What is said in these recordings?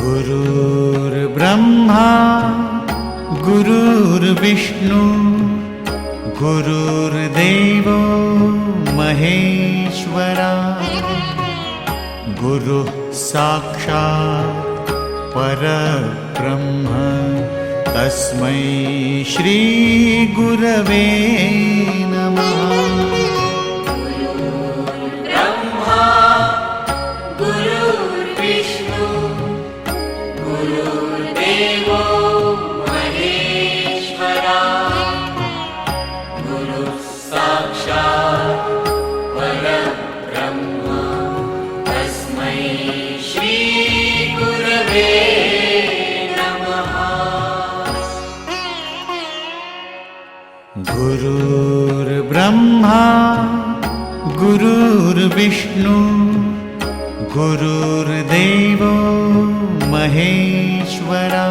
गुरुर्ब्रह्मा गुरुर्विष्णु गुरुर्देवो महेश्वरा गुरुः साक्षात् परब्रह्म तस्मै श्री गुरवे नमः। ब्रह्मा गुरुर्विष्णु गुरुर्देवो महेश्वरा गुरुः साक्षात् परब्रह्म तस्मै श्री गुरवे नमः। गुरुर्ब्रह्मा गुरुर्विष्णु गुरुर्देवो महेश्वरा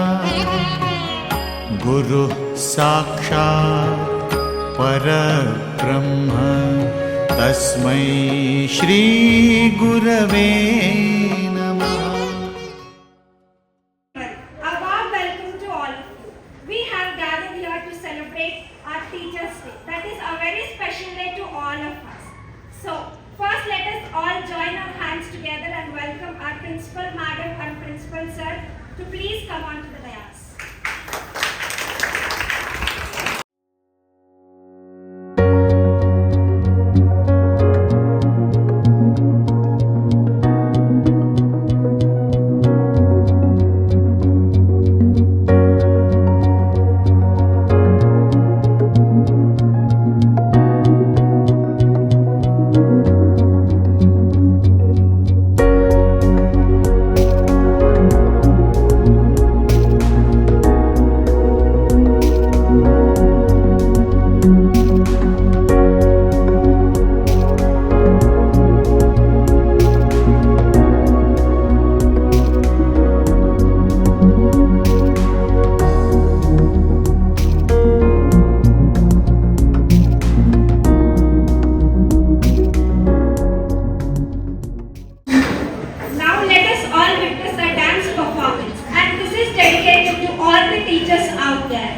गुरुः साक्षात् परब्रह्म तस्मै श्री गुरवे नमः। A warm welcome to all of you. We have gathered here to celebrate our Teachers' Day. That is a very special day to all of us. So, first let us all join our hands together and welcome our Principal Madam and Principal Sir to please come on to the dais. Now let us all witness a dance performance, and this is dedicated to all the teachers out there.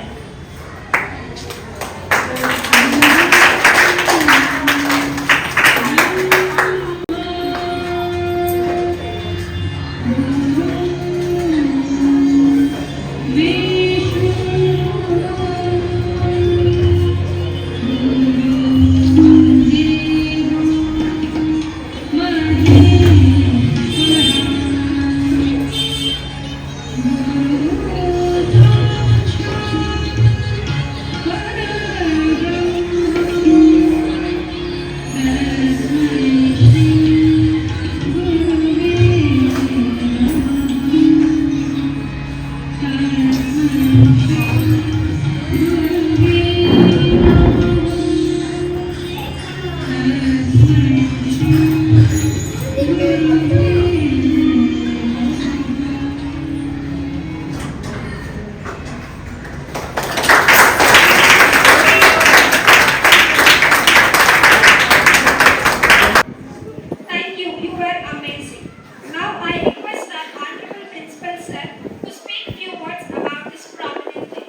Thank you, you were amazing. Now I request our Honorable Principal Sir to speak few words about this prominent day.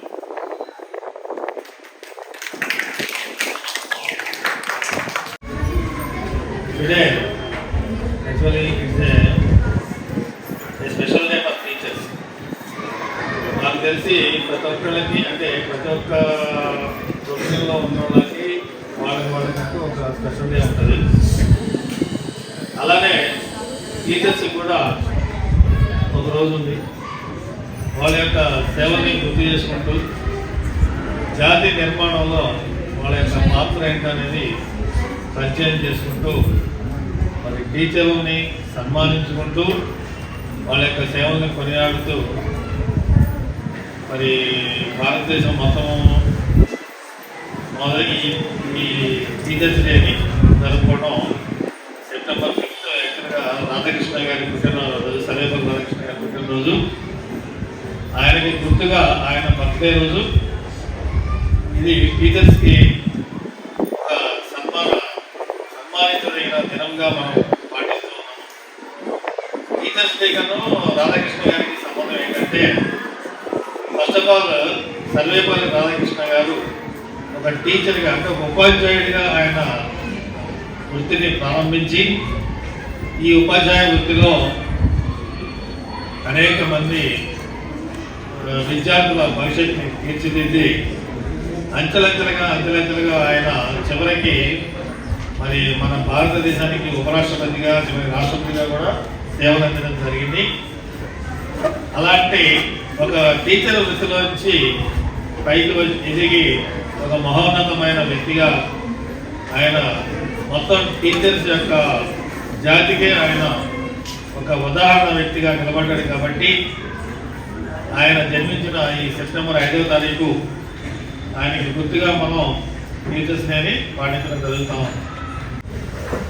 Today, actually, it's a special day for teachers. నాకు తెలిసి ప్రతి ఒక్కళ్ళకి అంటే ప్రతి ఒక్క ప్రొఫెషన్లో ఉన్న వాళ్ళకి వాళ్ళకంటూ ఒక స్పెషల్ డే ఉంటుంది. అలానే టీచర్స్కి కూడా ఒక రోజు ఉంది. వాళ్ళ యొక్క సేవల్ని గుర్తు చేసుకుంటూ జాతి నిర్మాణంలో వాళ్ళ యొక్క పాత్ర ఏంటనేది పరిచయం చేసుకుంటూ మరి టీచర్లని సన్మానించుకుంటూ వాళ్ళ యొక్క సేవల్ని కొనియాడుతూ మరి భారతదేశం మొత్తం మొదటి ఈ టీచర్స్ డేని జరుపుకోవడం సెప్టెంబర్ 5th యాక్చువల్గా రాధాకృష్ణ గారి పుట్టినరోజు, సర్వేపల్లి రాధాకృష్ణ గారి పుట్టినరోజు. ఆయనకి గుర్తుగా ఆయన బర్త్డే రోజు ఇది టీచర్స్కి ఒక సన్మానించదగిన దినంగా మనం పాటిస్తూ ఉన్నాము. టీచర్స్ డే కన్నా రాధాకృష్ణ గారికి సంబంధం ఆఫ్ ఆల్ సర్వేపల్లి రాధాకృష్ణ గారు ఒక టీచర్గా అంటే ఒక ఉపాధ్యాయుడిగా ఆయన వృత్తిని ప్రారంభించి ఈ ఉపాధ్యాయ వృత్తిలో అనేక మంది విద్యార్థుల భవిష్యత్తుని తీర్చిదిద్ది అంచెలంచెలుగా ఆయన చివరికి మరి మన భారతదేశానికి ఉపరాష్ట్రపతిగా చివరి రాష్ట్రపతిగా కూడా సేవలు అందించడం జరిగింది. అలాంటి ఒక టీచర్ వృత్తిలోంచి పైకి ఎదిగి ఒక మహోన్నతమైన వ్యక్తిగా ఆయన మొత్తం టీచర్స్ యొక్క జాతికే ఆయన ఒక ఉదాహరణ వ్యక్తిగా నిలబడ్డాడు. కాబట్టి ఆయన జన్మించిన ఈ సెప్టెంబర్ 5వ తారీఖు ఆయనకి గుర్తుగా మనం టీచర్స్ డేని పాటించడం జరుగుతాం.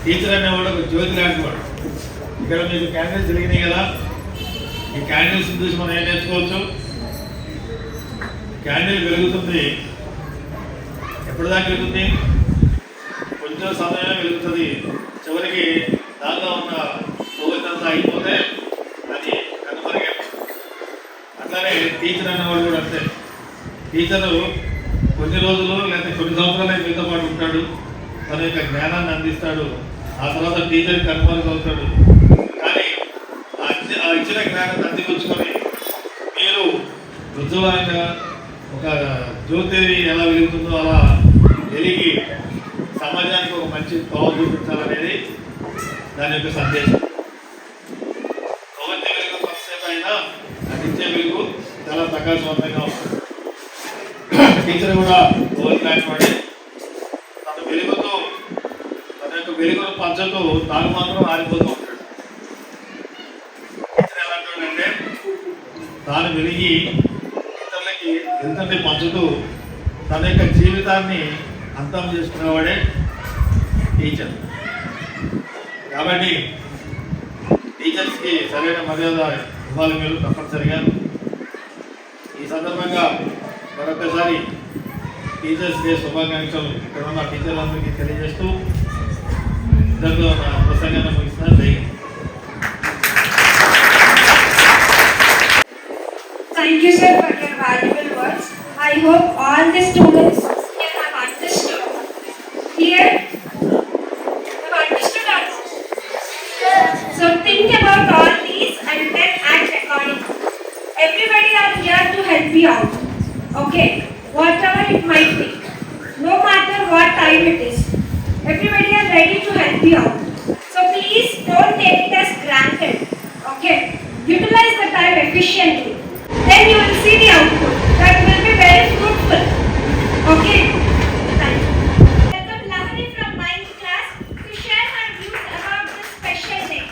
టీచర్ అనేవాడు ఒక జ్యోతి లాంటి వాడు. ఇక్కడ మీకు క్యాండిల్స్ జరిగినాయి కదా, ఈ క్యాండిల్స్ చూసి మనం ఏం నేర్చుకోవచ్చు? క్యాండిల్ వెలుగుతుంది, ఎప్పటిదాకా వెలుగుతుంది? కొంచెం సమయమే వెలుగుతుంది. చివరికి దానిలో ఉన్న కొవ్వొత్తంతా అయిపోతే అది కనుమరుగైపోతుంది. అట్లానే టీచర్ అనేవాడు కూడా అంతే. టీచరు కొన్ని రోజులు లేదా కొన్ని సంవత్సరాలే మీతో పాటు ఉంటాడు, తన యొక్క జ్ఞానాన్ని అందిస్తాడు, ఆ తర్వాత టీచర్ కనుమరుగు అవుతాడు. కానీ ఆ ఇచ్చిన జ్ఞానాన్ని అందిపుచ్చుకొని మీరు రుజువుగా ఒక జ్యోతి ఎలా వెలుగుతుందో అలా వెలిగి సమాజానికి ఒక మంచి తోవ చూపించాలనేది దాని యొక్క సందేశం. కొవ్వొత్తి వెలుగు కొంతసేపు అయినా అది ఇచ్చే వెలుగు చాలా ప్రకాశవంతంగా ఉంటుంది. టీచర్ కూడా కొవ్వొత్తి లాంటి తన వెలుగుతో తన యొక్క వెలుగును పంచుతూ తాను మాత్రం ఆరిపోతూ ఉంటాడు. టీచర్ ఎలాంటి తాను వెలిగి ఇతరులకి ఎంతటి పంచుతూ తన యొక్క జీవితాన్ని అంతం చేసుకునేవాడే టీచర్. కాబట్టి టీచర్స్కి సరైన మర్యాద ఇవ్వాలి మీరు తప్పనిసరిగా. ఈ సందర్భంగా మరొకసారి టీచర్స్ డే శుభాకాంక్షలు ఇక్కడ ఉన్న టీచర్లందరికీ తెలియజేస్తూ ఇద్దరితో నా ప్రసంగాన్ని ముగిస్తున్నాను. జై Hind. Thank you, sir, for your valuable words. I hope all the students here have understood. Here, have understood also. So think about all these and then act accordingly. Everybody are here to help you out. Okay, whatever it might be, no matter what time it is, everybody are ready to help you out. So please don't take it as granted. Okay, utilize the time efficiently. Then you will see the output. That will be very fruitful. Okay? Thank you. Welcome Lahari from 9th class to share her views about this special day.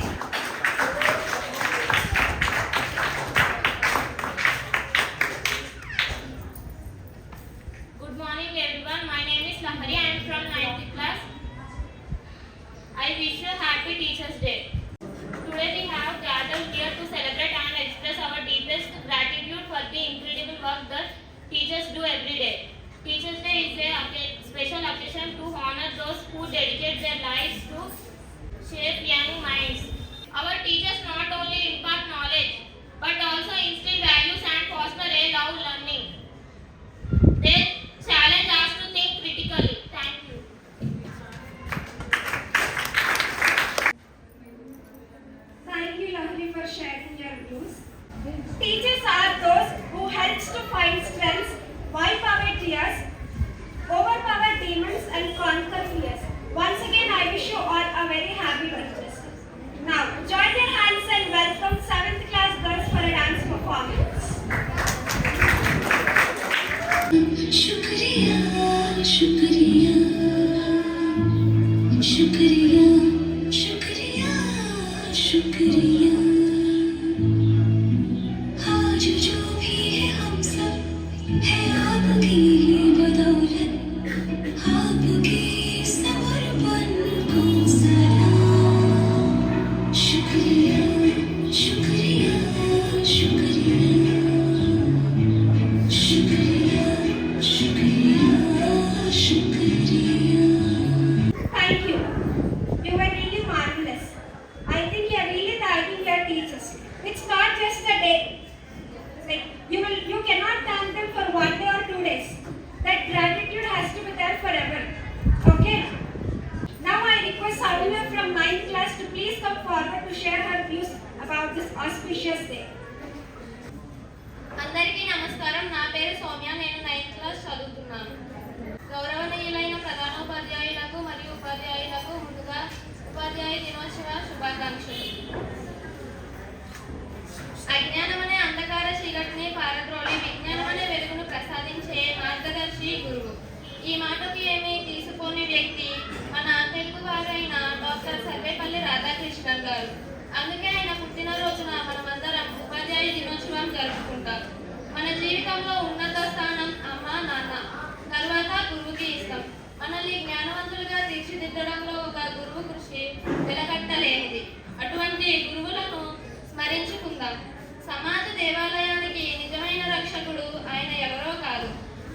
Good morning everyone. My name is Lahari. I am from 9th class. I wish you happy Teachers Day. Today we have gathered here to celebrate and express our deepest gratitude for the incredible work that teachers do every day. Teachers Day is a special occasion to honor those who dedicate their lives to shape young minds. Our teachers not only impart knowledge but also instill values and foster a love learning. They challenge us to think critically. Thank you. Thank you, Lahari, for sharing your views. Teachers are those who helps to find strengths, wipe away tears, overpower demons and conquer fears. Once again, I wish you all a very happy Teachers Day. Now, join your hands and welcome 7th class girls for a dance performance. शुक्रिया शुक्रिया शुक्रिया शुक्रिया शुक्रिया आज जो भी है हम सब है आपकी ही बदौलत आपके समर्पण को सलाम शुक्रिया शुक्रिया शुक्रिया शुक्रिया शुक्रिया शुक्रिया Thank you. auspicious day. అందరికీ నమస్కారం. నా పేరు సౌమ్య. నేను 9th క్లాస్ చదువుతున్నాను. గౌరవనీయులైన ప్రధానోపాధ్యాయులకు మరియు ఉపాధ్యాయులకు ముందుగా ఉపాధ్యాయ దినోత్సవ శుభాకాంక్షలు. అజ్ఞానమనే అంధకార చీకటిని పారద్రోలి విజ్ఞానమనే వెలుగును ప్రసాదించే మార్గదర్శి గురువు. ఈ మాటకి ఏమీ తీసుకోని వ్యక్తి మన తెలుగువారైన డాక్టర్ సర్వేపల్లి రాధాకృష్ణన్ గారు. అందుకే ఆయన పుట్టినరోజున మనమందరం ఉపాధ్యాయ దినోత్సవం జరుపుకుంటాం. మన జీవితంలో ఉన్నత స్థానం అమ్మ నాన్న, తర్వాత గురువుకి ఇస్తాం. మనల్ని జ్ఞానవంతులుగా తీర్చిదిద్దడంలో ఒక గురువు కృషి వెలకట్టలేనిది. అటువంటి గురువులను స్మరించుకుందాం. సమాజ దేవాలయానికి నిజమైన రక్షకుడు ఆయన ఎవరో కాదు,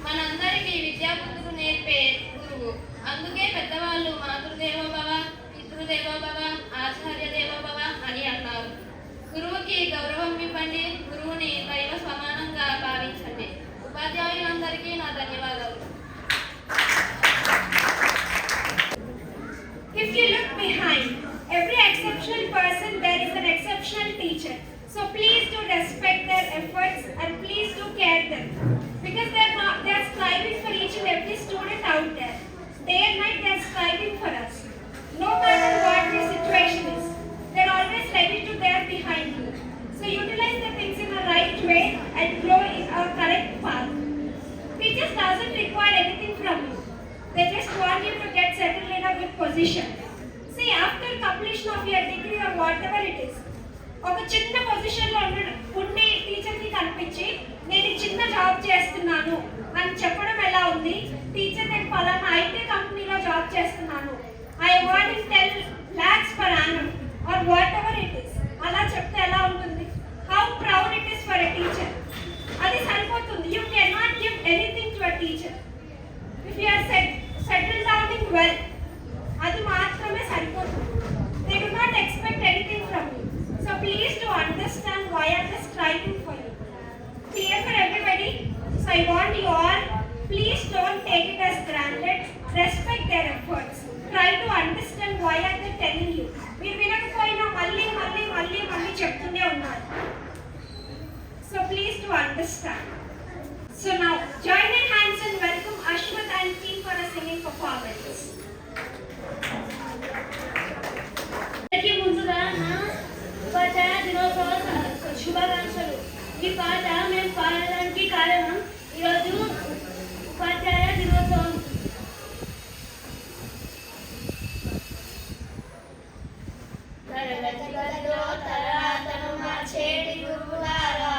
మనందరికీ విద్యాబుద్ధులు నేర్పే గురువు. అందుకే పెద్దవాళ్ళు మాతృదేవోభవ, పితృదేవోభవ, ఆచార్య దేవోభవ అని అన్నారు. గురువుకి గౌరవం ఇవ్వండి, గురువుని దైవ సమానంగా భావించండి. ఉపాధ్యాయులందరికీ నా ధన్యవాదాలు. If you look behind every exceptional person, there is an exceptional teacher. So please do respect their efforts and please do care them, because they are striving for each and every student out there. Day and night they are striving for us. No matter what the situation is, they are always ready to there behind you. So utilize the things in the right way and grow in a correct path. Teachers doesn't require anything from you. They just want you to get settled in a good position. See, after completion of your degree or whatever it is, ఒక చిన్న పొజిషన్లో ఉండి టీచర్కి కనిపించి నేను చిన్న job చేస్తున్నాను అని చెప్పడం ఎలా ఉంది? టీచర్ నేను పలానా ఐటీ కంపెనీలో జాబ్ చేస్తున్నాను, I want 10 lakhs per annum or whatever it is, అలా చెప్తే ఎలా ఉంటుంది? How proud it is for a teacher. అది సరిపోతుంది. You can not give anything to a teacher. If you are settle down in well, అది మాత్రమే సరిపోతుంది. They do not expect anything from you. So please do understand why I am striving for you. Clear for everybody? So I want you all, please don't take it as granted. Respect their efforts. Try to understand why I am telling you. మీరు వినకపోయినా మళ్ళీ చెప్తూనే ఉన్నారు. So please do understand. So now join in hands and welcome Ashwath and team for a singing performance. ముందుగా నా ఉపాధ్యాయ దినోత్సవ శుభాకాంక్షలు. ఈ పాట మేము పాడడానికి కారణం ఈరోజు ఉపాధ్యాయ దినోత్సవం. తరగతి గదిలో తరాతను మార్చేటి గురువులారా,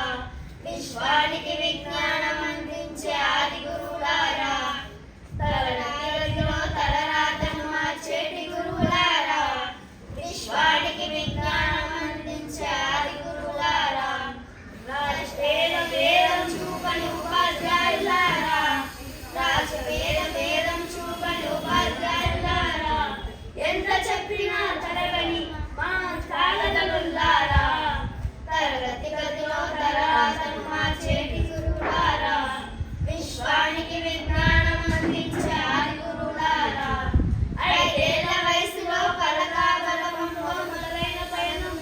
విశ్వానికి విజ్ఞానం అందించే ఆది గురువులారా. తరగతి గదిలో తరాతను మార్చేటి గురువులారా, విశ్వానికి విజ్ఞానం అందించే ఆది గురువులారా. వేదం చూపని ఉపాధ్యాయులారా, వేదం చూపని ఉపాధ్యాయులారా. ఎంత చెప్పినా తరగని మా తాళదనులారా. తరగతి గదిలో తరాతను మార్చేటి గురువులారా, విశ్వానికి విజ్ఞానం అందించే ఆది గురువులారా. 5 ఏళ్ల వయసులో కలకాబలకంలో మొదలైన పయనం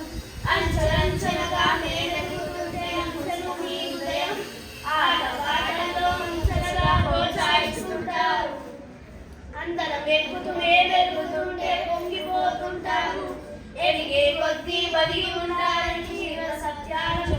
అంచలంచలుగా మేలెదుగుతుంటే అంచలు మీ ఉదయం ఆటపాటలో అంచలుగా ప్రోత్సహిస్తుంటారు. అందరం వెలుగుతుంటే పొంగిపోతుంటారు. ఎదిగే కొద్దీ బదిగి ఉండాలని జీవన సత్యాలు